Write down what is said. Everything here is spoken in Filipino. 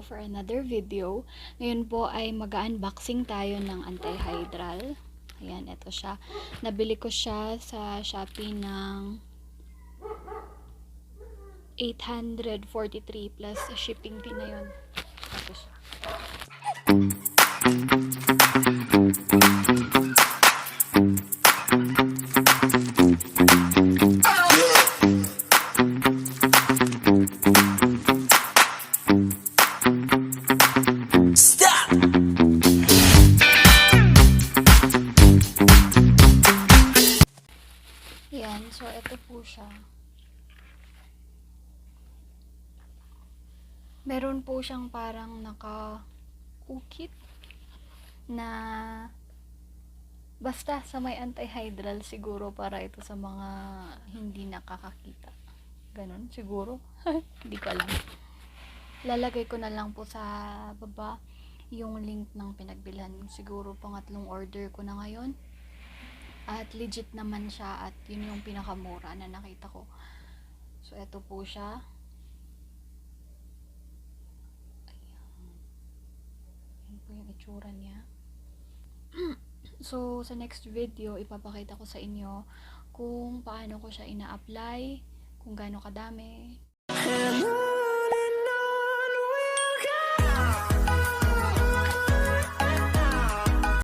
for another video. Ngayon po ay mag-unboxing tayo ng Antihydral. Ayan, ito siya. Nabili ko siya sa Shopee ng 843 plus shipping fee na yun. Ito siya. Yan, so ito po siya. Meron po siyang parang naka-ukit na basta sa may antihydral siguro, para ito sa mga hindi nakakakita. Ganon siguro. Hindi ko alam. Lalagay ko na lang po sa baba yung link ng pinagbilhan. Siguro pangatlong order ko na ngayon. At legit naman siya, at yun yung pinakamura na nakita ko. So, ito po siya. Ayan. Ayan po yung itsura niya. So, sa next video, ipapakita ko sa inyo kung paano ko siya ina-apply, kung gaano kadami.